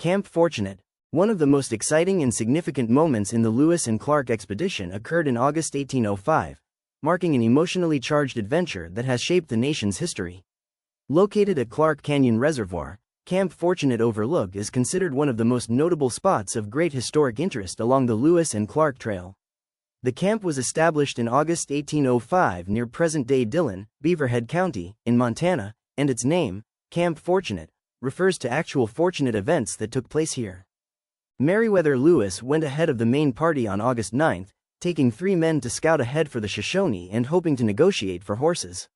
Camp Fortunate. One of the most exciting and significant moments in the Lewis and Clark expedition occurred in August 1805, marking an emotionally charged adventure that has shaped the nation's history. Located at Clark Canyon Reservoir, Camp Fortunate Overlook is considered one of the most notable spots of great historic interest along the Lewis and Clark Trail. The camp was established in August 1805 near present-day Dillon, Beaverhead County, in Montana, and its name, Camp Fortunate, refers to actual fortunate events that took place here. Meriwether Lewis went ahead of the main party on August 9, taking 3 men to scout ahead for the Shoshone and hoping to negotiate for horses.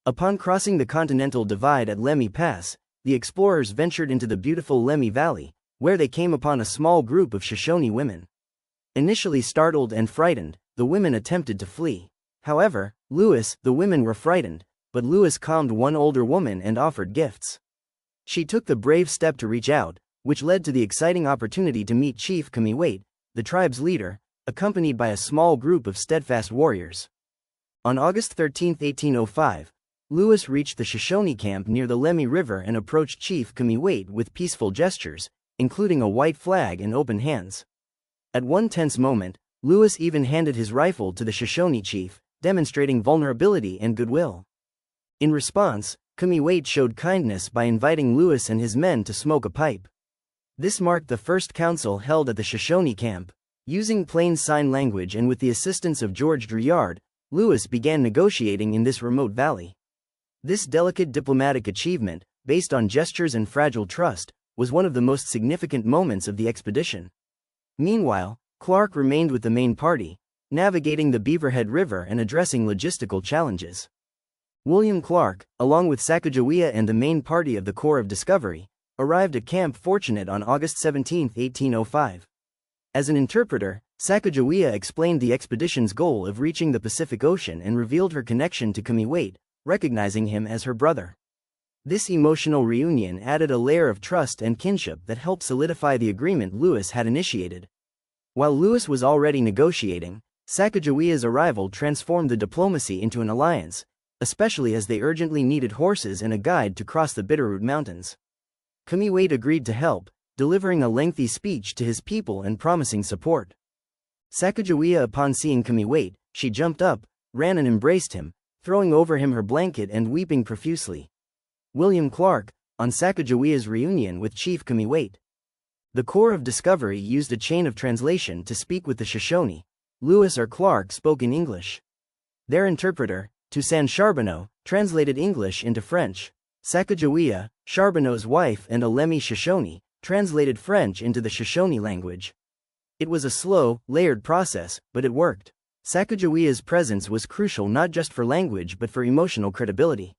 Upon crossing the Continental Divide at Lemhi Pass, the explorers ventured into the beautiful Lemhi Valley, where they came upon a small group of Shoshone women. Initially startled and frightened, the women attempted to flee. However, the women were frightened, but Lewis calmed one older woman and offered gifts. She took the brave step to reach out, which led to the exciting opportunity to meet Chief Cameahwait, the tribe's leader, accompanied by a small group of steadfast warriors. On August 13, 1805, Lewis reached the Shoshone camp near the Lemhi River and approached Chief Cameahwait with peaceful gestures, including a white flag and open hands. At one tense moment, Lewis even handed his rifle to the Shoshone chief, demonstrating vulnerability and goodwill. In response, Cameahwait showed kindness by inviting Lewis and his men to smoke a pipe. This marked the first council held at the Shoshone camp. Using plain sign language and with the assistance of George Drouillard, Lewis began negotiating in this remote valley. This delicate diplomatic achievement, based on gestures and fragile trust, was one of the most significant moments of the expedition. Meanwhile, Clark remained with the main party, navigating the Beaverhead River and addressing logistical challenges. William Clark, along with Sacagawea and the main party of the Corps of Discovery, arrived at Camp Fortunate on August 17, 1805. As an interpreter, Sacagawea explained the expedition's goal of reaching the Pacific Ocean and revealed her connection to Cameahwait, recognizing him as her brother. This emotional reunion added a layer of trust and kinship that helped solidify the agreement Lewis had initiated. While Lewis was already negotiating, Sacagawea's arrival transformed the diplomacy into an alliance, especially as they urgently needed horses and a guide to cross the Bitterroot Mountains. Cameahwait agreed to help, delivering a lengthy speech to his people and promising support. Sacagawea, upon seeing Cameahwait, she jumped up, ran and embraced him, throwing over him her blanket and weeping profusely. William Clark, on Sacagawea's reunion with Chief Cameahwait. The Corps of Discovery used a chain of translation to speak with the Shoshone. Lewis or Clark spoke in English. Their interpreter, Toussaint Charbonneau, translated English into French. Sacagawea, Charbonneau's wife and a Lemhi Shoshone, translated French into the Shoshone language. It was a slow, layered process, but it worked. Sacagawea's presence was crucial not just for language but for emotional credibility.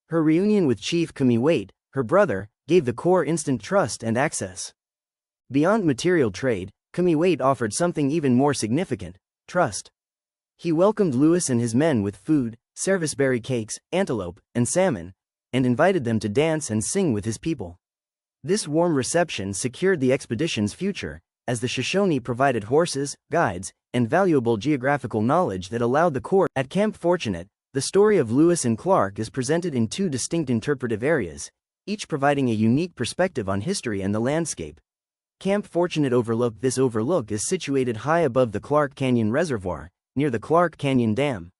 Her reunion with Chief Cameahwait, her brother, gave the Corps instant trust and access. Beyond material trade, Cameahwait offered something even more significant: trust. He welcomed Lewis and his men with food, serviceberry cakes, antelope, and salmon, and invited them to dance and sing with his people. This warm reception secured the expedition's future, as the Shoshone provided horses, guides, and valuable geographical knowledge that allowed the Corps. At Camp Fortunate, the story of Lewis and Clark is presented in 2 distinct interpretive areas, each providing a unique perspective on history and the landscape. Camp Fortunate Overlook. This overlook is situated high above the Clark Canyon Reservoir, near the Clark Canyon Dam.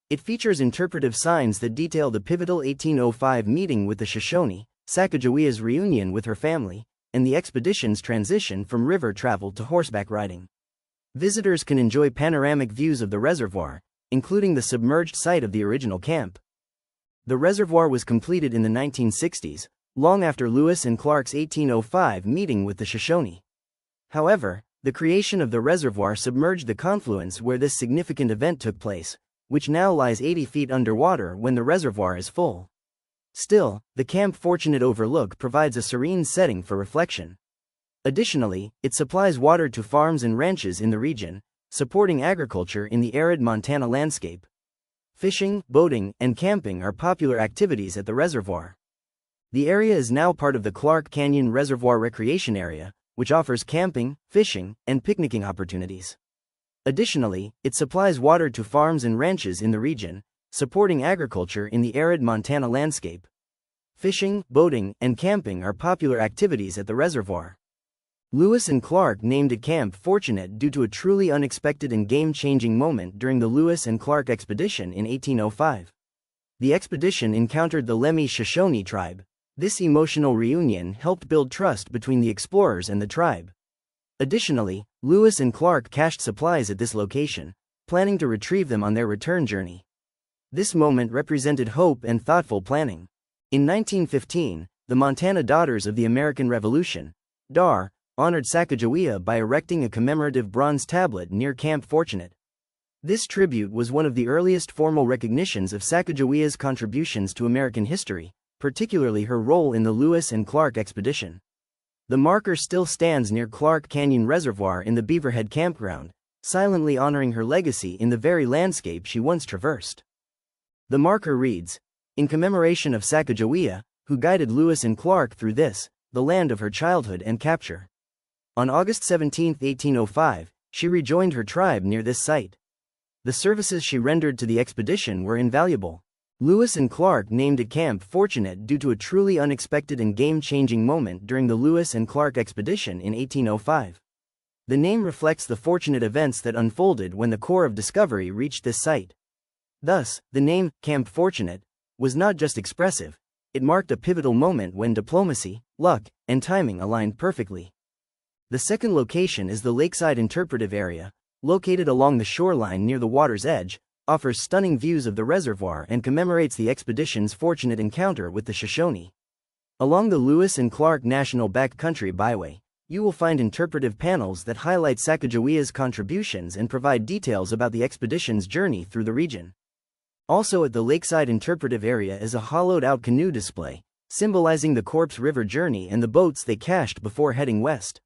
It features interpretive signs that detail the pivotal 1805 meeting with the Shoshone, Sacagawea's reunion with her family, and the expedition's transition from river travel to horseback riding. Visitors can enjoy panoramic views of the reservoir, including the submerged site of the original camp. The reservoir was completed in the 1960s, long after Lewis and Clark's 1805 meeting with the Shoshone. However, the creation of the reservoir submerged the confluence where this significant event took place, which now lies 80 feet underwater when the reservoir is full. Still, the Camp Fortunate Overlook provides a serene setting for reflection. Additionally, it supplies water to farms and ranches in the region, supporting agriculture in the arid Montana landscape. Fishing, boating, and camping are popular activities at the reservoir. The area is now part of the Clark Canyon Reservoir Recreation Area, which offers camping, fishing, and picnicking opportunities. Additionally, it supplies water to farms and ranches in the region, supporting agriculture in the arid Montana landscape. Fishing, boating, and camping are popular activities at the reservoir. Lewis and Clark named it Camp Fortunate due to a truly unexpected and game-changing moment during the Lewis and Clark expedition in 1805. The expedition encountered the Lemhi Shoshone tribe. This emotional reunion helped build trust between the explorers and the tribe. Additionally, Lewis and Clark cached supplies at this location, planning to retrieve them on their return journey. This moment represented hope and thoughtful planning. In 1915, the Montana Daughters of the American Revolution, DAR, honored Sacagawea by erecting a commemorative bronze tablet near Camp Fortunate. This tribute was one of the earliest formal recognitions of Sacagawea's contributions to American history, particularly her role in the Lewis and Clark expedition. The marker still stands near Clark Canyon Reservoir in the Beaverhead Campground, silently honoring her legacy in the very landscape she once traversed. The marker reads, "In commemoration of Sacagawea, who guided Lewis and Clark through this, the land of her childhood and capture. On August 17, 1805, she rejoined her tribe near this site. The services she rendered to the expedition were invaluable." Lewis and Clark named it Camp Fortunate due to a truly unexpected and game-changing moment during the Lewis and Clark expedition in 1805. The name reflects the fortunate events that unfolded when the Corps of Discovery reached this site. Thus, the name, Camp Fortunate, was not just expressive, it marked a pivotal moment when diplomacy, luck, and timing aligned perfectly. The second location is the Lakeside Interpretive area, located along the shoreline near the water's edge, offers stunning views of the reservoir and commemorates the expedition's fortunate encounter with the Shoshone. Along the Lewis and Clark National Backcountry Byway, you will find interpretive panels that highlight Sacagawea's contributions and provide details about the expedition's journey through the region. Also at the Lakeside Interpretive area is a hollowed-out canoe display, symbolizing the Corps' river journey and the boats they cached before heading west.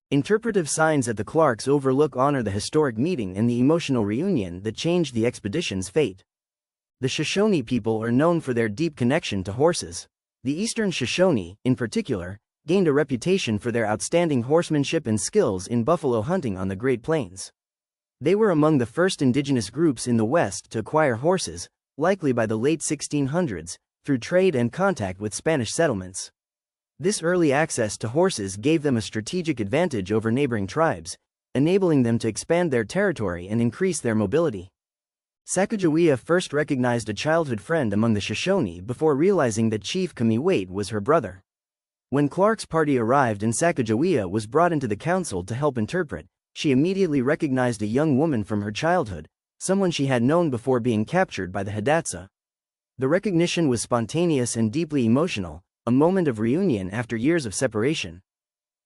Interpretive signs at the Clark's Overlook honor the historic meeting and the emotional reunion that changed the expedition's fate. The Shoshone people are known for their deep connection to horses. The Eastern Shoshone, in particular, gained a reputation for their outstanding horsemanship and skills in buffalo hunting on the Great Plains. They were among the first indigenous groups in the West to acquire horses, likely by the late 1600s, through trade and contact with Spanish settlements. This early access to horses gave them a strategic advantage over neighboring tribes, enabling them to expand their territory and increase their mobility. Sacagawea first recognized a childhood friend among the Shoshone before realizing that Chief Cameahwait was her brother. When Clark's party arrived and Sacagawea was brought into the council to help interpret, she immediately recognized a young woman from her childhood, someone she had known before being captured by the Hidatsa. The recognition was spontaneous and deeply emotional, a moment of reunion after years of separation.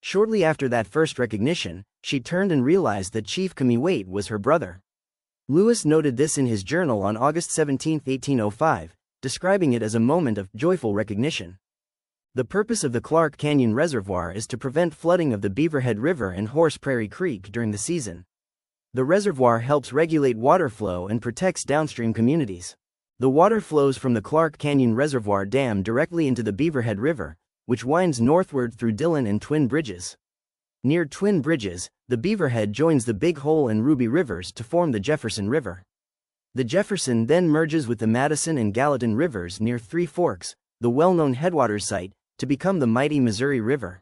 Shortly after that first recognition, she turned and realized that Chief Cameahwait was her brother. Lewis noted this in his journal on August 17, 1805, describing it as a moment of joyful recognition. The purpose of the Clark Canyon Reservoir is to prevent flooding of the Beaverhead River and Horse Prairie Creek during the season. The reservoir helps regulate water flow and protects downstream communities. The water flows from the Clark Canyon Reservoir Dam directly into the Beaverhead River, which winds northward through Dillon and Twin Bridges. Near Twin Bridges, the Beaverhead joins the Big Hole and Ruby Rivers to form the Jefferson River. The Jefferson then merges with the Madison and Gallatin Rivers near Three Forks, the well-known headwaters site, to become the mighty Missouri River.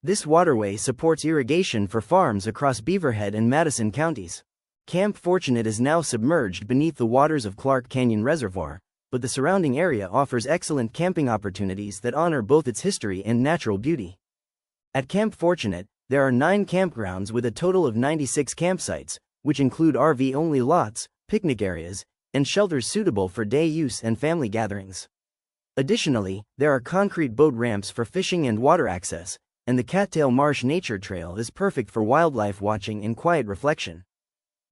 This waterway supports irrigation for farms across Beaverhead and Madison counties. Camp Fortunate is now submerged beneath the waters of Clark Canyon Reservoir, but the surrounding area offers excellent camping opportunities that honor both its history and natural beauty. At Camp Fortunate, there are 9 campgrounds with a total of 96 campsites, which include RV-only lots, picnic areas, and shelters suitable for day use and family gatherings. Additionally, there are concrete boat ramps for fishing and water access, and the Cattail Marsh Nature Trail is perfect for wildlife watching and quiet reflection.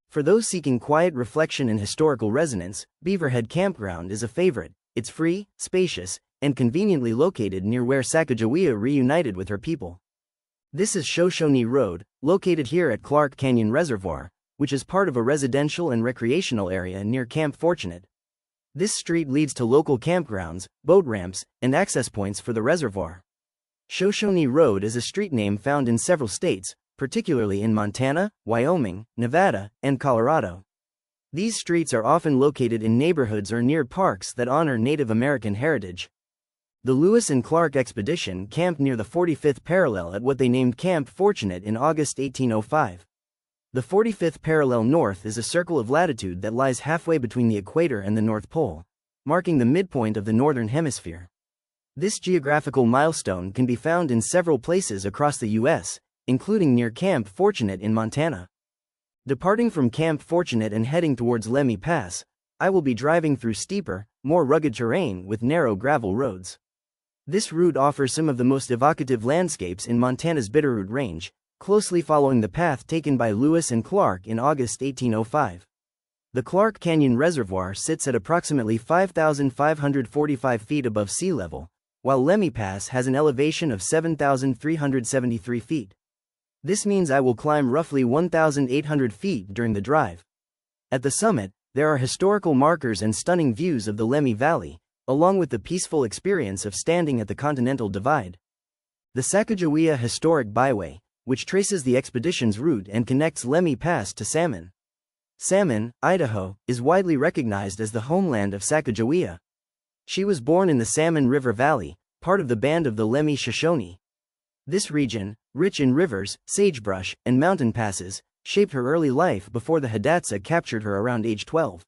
For those seeking quiet reflection and historical resonance, Beaverhead Campground is a favorite. It's free, spacious, and conveniently located near where Sacagawea reunited with her people. This is Shoshone Road, located here at Clark Canyon Reservoir, which is part of a residential and recreational area near Camp Fortunate. This street leads to local campgrounds, boat ramps, and access points for the reservoir. Shoshone Road is a street name found in several states, particularly in Montana, Wyoming, Nevada, and Colorado. These streets are often located in neighborhoods or near parks that honor Native American heritage. The Lewis and Clark expedition camped near the 45th parallel at what they named Camp Fortunate in August 1805. The 45th parallel north is a circle of latitude that lies halfway between the equator and the North Pole, marking the midpoint of the northern hemisphere. This geographical milestone can be found in several places across the U.S., including near Camp Fortunate in Montana. Departing from Camp Fortunate and heading towards Lemhi Pass, I will be driving through steeper, more rugged terrain with narrow gravel roads. This route offers some of the most evocative landscapes in Montana's Bitterroot Range, closely following the path taken by Lewis and Clark in August 1805. The Clark Canyon Reservoir sits at approximately 5,545 feet above sea level, while Lemhi Pass has an elevation of 7,373 feet. This means I will climb roughly 1,800 feet during the drive. At the summit, there are historical markers and stunning views of the Lemhi Valley, along with the peaceful experience of standing at the Continental Divide. The Sacagawea Historic Byway, which traces the expedition's route and connects Lemhi Pass to Salmon, Idaho, is widely recognized as the homeland of Sacagawea. She was born in the Salmon River Valley, part of the band of the Lemhi Shoshone. This region, rich in rivers, sagebrush, and mountain passes, shaped her early life before the Hidatsa captured her around age 12.